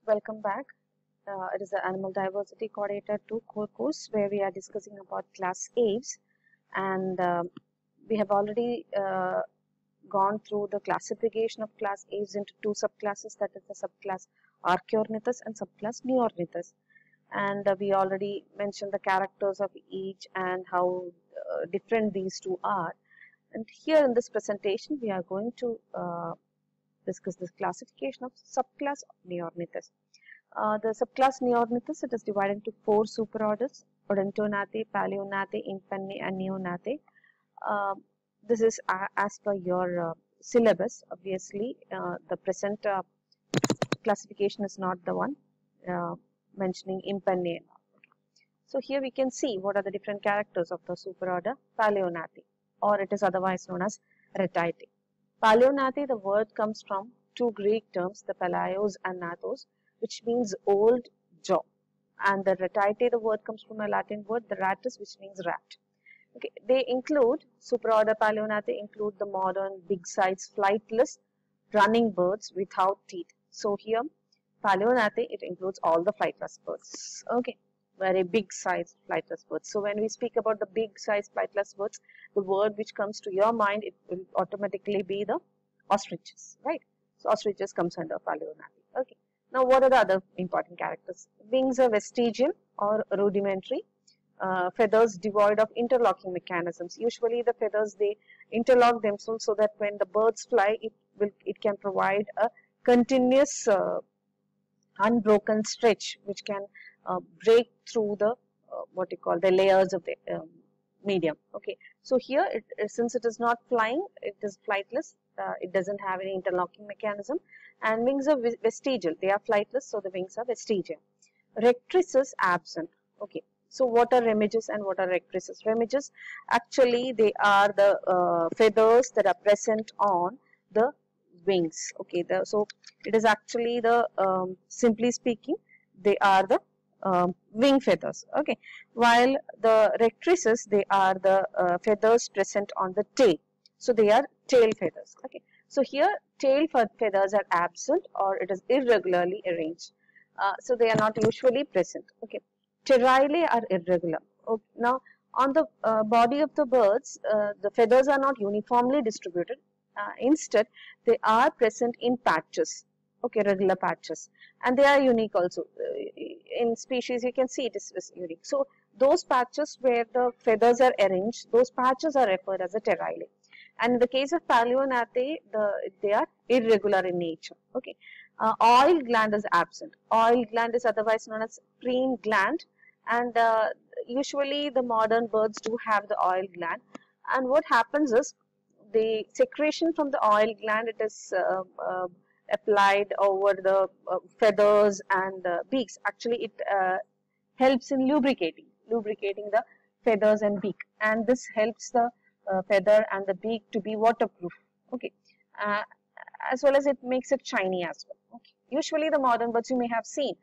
Welcome back. It is the Animal Diversity Coordinator 2 core course where we are discussing about class aves, and we have already gone through the classification of class aves into two subclasses, that is the subclass Archaeornithus and subclass Neornithus. And we already mentioned the characters of each and how different these two are. And here in this presentation we are going to discuss this classification of subclass Neornithus. The subclass Neornithus, it is divided into four superorders: Odontognathae, Palaeognathai, Impennae and Neognathae. This is as per your syllabus. Obviously, the present classification is not the one mentioning Impennae. So here we can see what are the different characters of the superorder Palaeognathai, or it is otherwise known as Retidae. Palaeognathai, the word comes from two Greek terms, the Palaeos and Gnathos, which means old jaw, and the Retidae, the word comes from a Latin word, the ratus, which means rat. Okay, they include, superorder Palaeognathai include the modern big-sized flightless running birds without teeth. So here, Palaeognathai, it includes all the flightless birds. Okay, very big-sized flightless birds. So when we speak about the big-sized flightless birds, the word which comes to your mind, it will automatically be the ostriches, right? So ostriches comes under Palaeognathai. Okay. Now, what are the other important characters? Wings are vestigial or rudimentary. Feathers devoid of interlocking mechanisms. Usually, the feathers, they interlock themselves so that when the birds fly, it can provide a continuous unbroken stretch which can break through the what you call the layers of the medium. Okay, so here since it is not flying, it is flightless. It doesn't have any interlocking mechanism, and wings are vestigial. They are flightless, so the wings are vestigial. Rectrices absent. Okay, so what are remiges and what are rectrices? Remiges, actually they are the feathers that are present on the wings. Okay, so it is actually the simply speaking, they are the wing feathers. Okay, while the rectrices, they are the feathers present on the tail. So they are tail feathers. Okay, so here tail feathers are absent or it is irregularly arranged. So they are not usually present. Okay, pteryle are irregular. Okay. Now on the body of the birds, the feathers are not uniformly distributed. Instead, they are present in patches. Okay, regular patches, and they are unique also. In species, you can see it is unique. So those patches where the feathers are arranged, those patches are referred as a pteryle. And in the case of Palaeognathai, they are irregular in nature. Okay, oil gland is absent. Oil gland is otherwise known as preen gland, and usually the modern birds do have the oil gland. And what happens is the secretion from the oil gland, it is applied over the feathers and beaks. Actually, it helps in lubricating the feathers and beak, and this helps the feather and the beak to be waterproof. Okay, as well as it makes it shiny as well. Okay. Usually the modern birds you may have seen,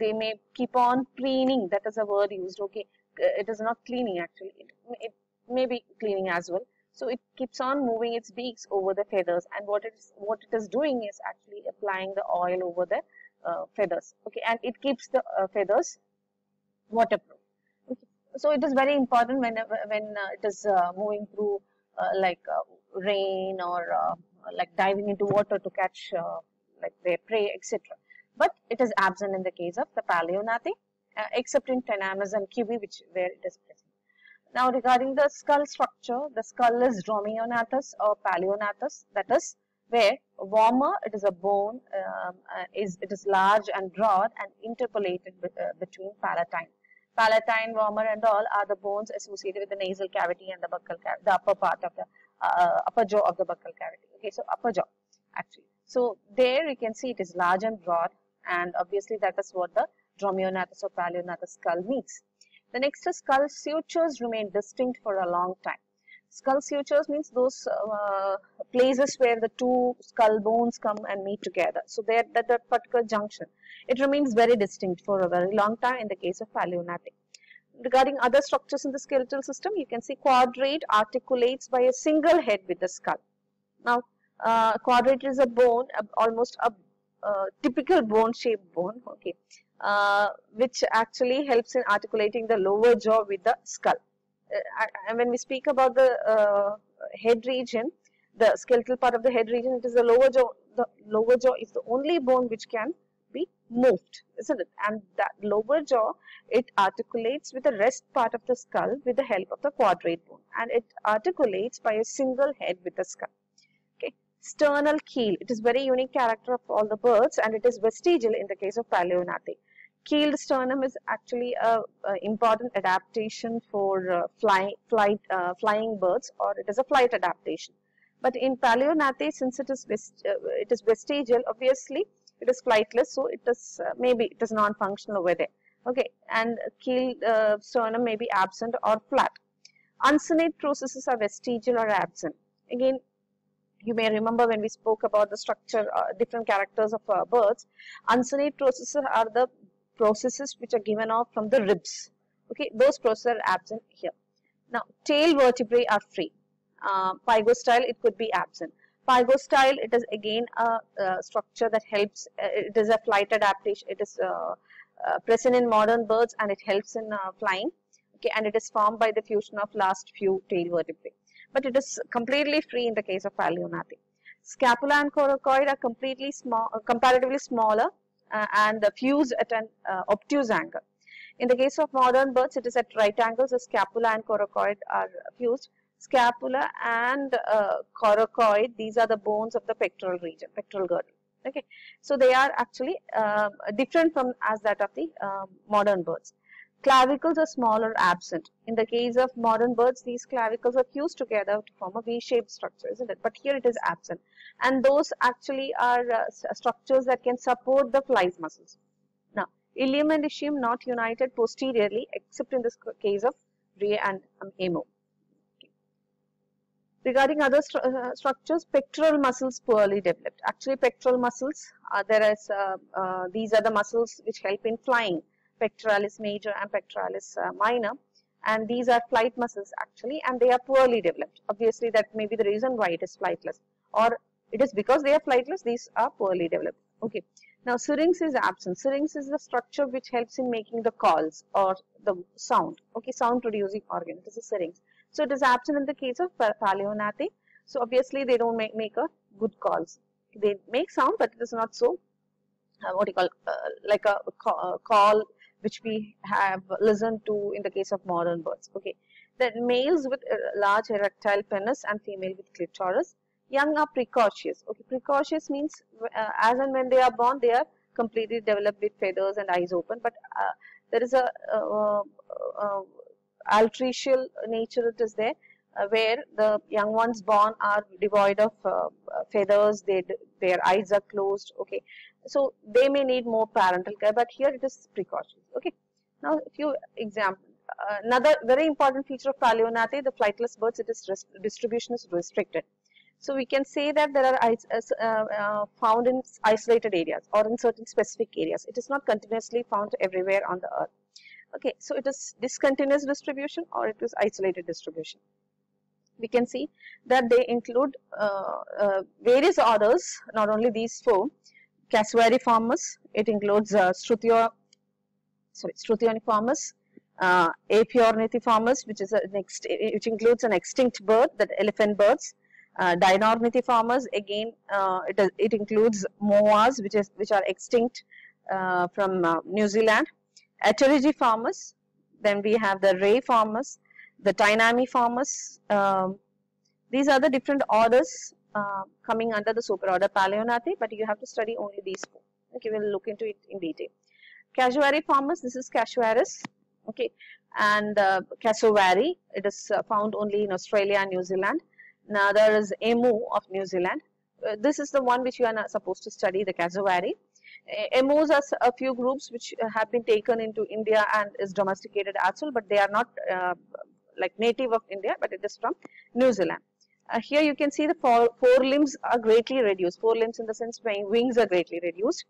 they may keep on preening. That is a word used. Okay, it is not cleaning actually. It may be cleaning as well. So it keeps on moving its beaks over the feathers, and what it is doing is actually applying the oil over the feathers. Okay, and it keeps the feathers waterproof. Okay. So it is very important when it is moving through rain or like diving into water to catch like their prey, etc. But it is absent in the case of the Palaeognathai, except in Tenamus and Kiwi, where it is present. Now, regarding the skull structure, the skull is Dromaeognathus or Palaeognathus, that is where warmer, it is a bone, it is large and broad and interpolated between palatine. Palatine, warmer and all are the bones associated with the nasal cavity and the buccal cavity, the upper part of the upper jaw of the buccal cavity. Okay, so upper jaw actually. So there you can see it is large and broad, and obviously that is what the Dromaeognathus or Palaeognathus skull means. The next is skull sutures remain distinct for a long time. Skull sutures means those places where the two skull bones come and meet together. So there, that particular junction, it remains very distinct for a very long time in the case of Palaeognathai. Regarding other structures in the skeletal system, you can see quadrate articulates by a single head with the skull. Now, quadrate is a bone, almost a typical bone-shaped bone, okay, which actually helps in articulating the lower jaw with the skull. And when we speak about the head region, the skeletal part of the head region, it is the lower jaw. The lower jaw is the only bone which can be moved, isn't it? And that lower jaw, it articulates with the rest part of the skull with the help of the quadrate bone, and it articulates by a single head with the skull. Okay. Sternal keel, it is very unique character of all the birds, and it is vestigial in the case of Palaeognathae. Keeled sternum is actually a important adaptation for flying birds, or it is a flight adaptation. But in Palaeognathae, since it is vestigial, obviously it is flightless, so it is maybe it is non-functional over there. Okay, and keeled sternum may be absent or flat. Uncinate processes are vestigial or absent. Again, you may remember when we spoke about the structure, different characters of birds. Uncinate processes are the processes which are given off from the ribs. Okay, those processes are absent here. Now, tail vertebrae are free. Pygostyle, it could be absent. Pygostyle, it is again a structure that helps. It is a flight adaptation. It is present in modern birds, and it helps in flying. Okay, and it is formed by the fusion of last few tail vertebrae. But it is completely free in the case of Palaeognathae. Scapula and coracoid are completely small, comparatively smaller, and fused at an obtuse angle. In the case of modern birds, it is at right angles. The scapula and coracoid are fused. Scapula and coracoid, these are the bones of the pectoral region, pectoral girdle. Okay, so they are actually different from as that of the modern birds. Clavicles are small or absent. In the case of modern birds, these clavicles are fused together to form a V-shaped structure, isn't it? But here it is absent. And those actually are structures that can support the flies muscles. Now, ilium and ischium not united posteriorly, except in this case of Rhea and Emu. Okay. Regarding other structures, pectoral muscles poorly developed. Actually, pectoral muscles, these are the muscles which help in flying. Pectoralis major and pectoralis minor, and these are flight muscles actually, and they are poorly developed. Obviously, that may be the reason why it is flightless, or it is because they are flightless, these are poorly developed. Okay. Now, syrinx is absent. Syrinx is the structure which helps in making the calls or the sound. Okay, sound producing organ. It is a syrinx. So, it is absent in the case of Palaeognathae. So, obviously, they don't make a good calls. They make sound, but it is not so, what you call, like a call which we have listened to in the case of modern birds. Okay, then males with large erectile penis and female with clitoris. Young are precocious. Okay, precocious means as and when they are born, they are completely developed with feathers and eyes open. But there is a altricial nature it is there, where the young ones born are devoid of feathers. Their eyes are closed. Okay, so they may need more parental care, but here it is precocious. Okay, now a few examples. Another very important feature of Palaeognathae, the flightless birds, distribution is restricted. So we can say that there are found in isolated areas or in certain specific areas. It is not continuously found everywhere on the earth. Okay, so it is discontinuous distribution or it is isolated distribution. We can see that they include various orders, not only these four. Casuariiformis, it includes Struthioneformis, Apiornithiformis, which includes an extinct bird, the elephant birds. Dinornithiformis, again, it includes moas, which are extinct from New Zealand. Aterigiformis, then we have the Reiformis, the Tynamiformis. These are the different orders coming under the superorder Palaeognathae, but you have to study only these four. Okay, we'll look into it in detail. Casuariiformis, this is Casuaris. Okay, and Cassowary, it is found only in Australia and New Zealand. Now there is Emu of New Zealand. This is the one which you are not supposed to study, the Cassowary. Emus are a few groups which have been taken into India and is domesticated as well, but they are not like native of India, but it is from New Zealand. Here you can see the forelimbs are greatly reduced. Forelimbs in the sense wings are greatly reduced,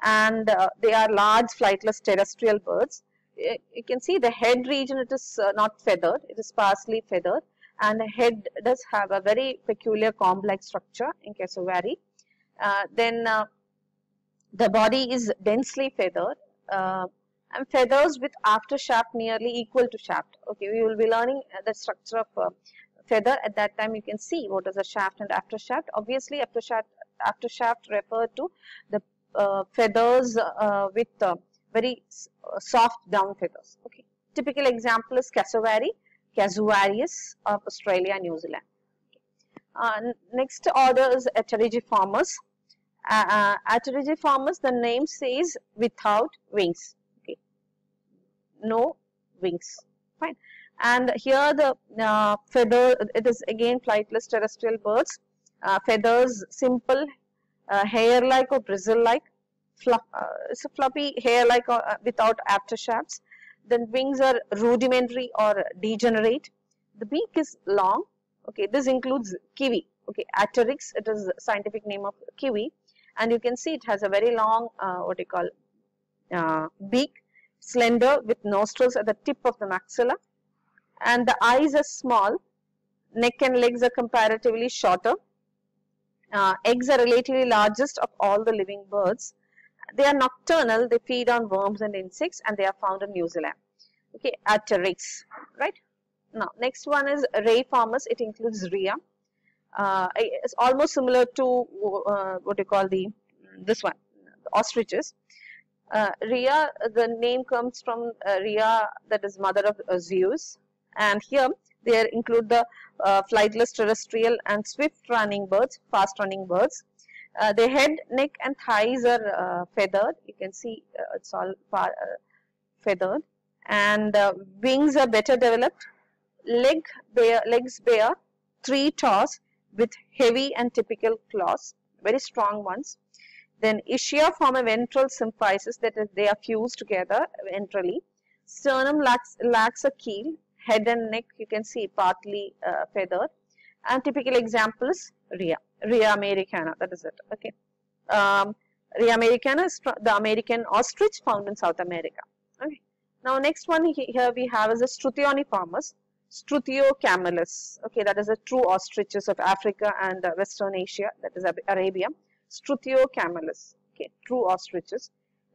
and they are large flightless terrestrial birds. You can see the head region, it is not feathered, it is sparsely feathered, and the head does have a very peculiar comb-like structure in Cassowary. Then The body is densely feathered and feathers with after shaft nearly equal to shaft. Okay, we will be learning the structure of feather. At that time you can see what is a shaft and after shaft. Obviously after shaft refer to the feathers with very soft down feathers. Okay, typical example is cassowary, Casuarius of Australia and New Zealand. Next order is Aterigiformes. Aterigiformes, the name says without wings. Okay, no wings. Fine. And here the feather, it is again flightless terrestrial birds. Feathers simple, hair-like or bristle-like. It's a fluffy hair-like without aftershafts. Then wings are rudimentary or degenerate. The beak is long. Okay, this includes kiwi. Okay, Aterix, it is the scientific name of kiwi, and you can see it has a very long what you call beak, slender with nostrils at the tip of the maxilla, and the eyes are small. Neck and legs are comparatively shorter. Eggs are relatively largest of all the living birds. They are nocturnal. They feed on worms and insects, and they are found in New Zealand. Okay, Aterix, right? Now, next one is Reiformes. It includes rhea. It's almost similar to what you call this one, the ostriches. Rhea, the name comes from Rhea, that is mother of Zeus. And here they include the flightless terrestrial and swift running birds, fast running birds. Their head, neck and thighs are feathered. You can see it's all feathered. And wings are better developed. Legs bear 3 toes with heavy and typical claws, very strong ones. Then ischia form a ventral symphysis, that is, they are fused together ventrally. Sternum lacks a keel. Head and neck, you can see, partly feathered. And typical example is Rhea americana, that is it. Okay. Rhea americana is the American ostrich found in South America. Okay. Now, next one here we have is a Struthioniformes. Struthiocamelus. Okay, that is the true ostriches of Africa and Western Asia, that is Arabia. Struthiocamelus. Okay, true ostriches.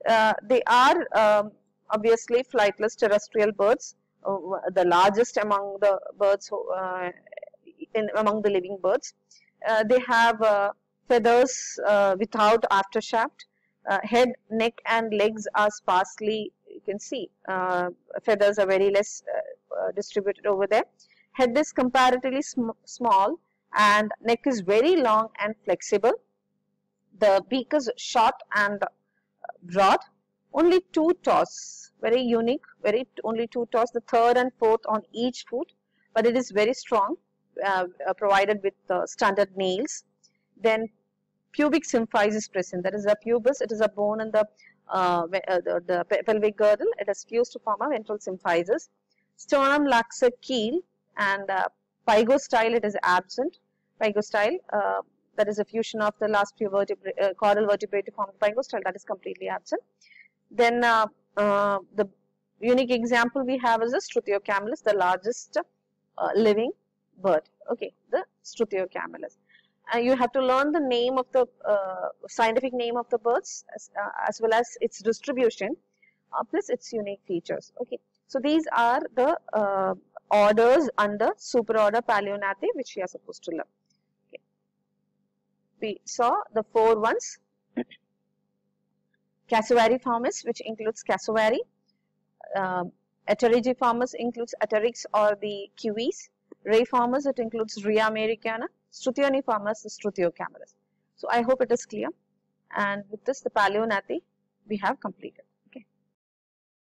They are obviously flightless terrestrial birds, the largest among the birds, among the living birds. They have feathers without aftershaft. Head, neck and legs are sparsely, you can see, feathers are very less distributed over there. Head is comparatively small and neck is very long and flexible. The beak is short and broad. Only 2 toes, very unique, only 2 toes, the third and fourth on each foot, but it is very strong, provided with standard nails. Then pubic symphysis is present, that is a pubis, it is a bone in the pelvic girdle, it is fused to form a ventral symphysis. Sternum lacks a keel, and pygostyle, it is absent. Pygostyle, that is a fusion of the last few caudal vertebrae to form the pygostyle, that is completely absent. Then the unique example we have is the Struthiocamelus, the largest living bird. Okay, the Struthiocamelus. You have to learn the name of the scientific name of the birds as well as its distribution, plus its unique features. Okay, so these are the orders under Superorder Palaeognathae which we are supposed to learn. Okay. We saw the 4 ones. Cassowariformes, which includes cassowary. Aterigiformes includes Aterix or the kiwis. Reiformes, it includes Rhea americana. Struthioformes, the Struthiocamelus. So I hope it is clear. And with this, the Palaeognathae we have completed.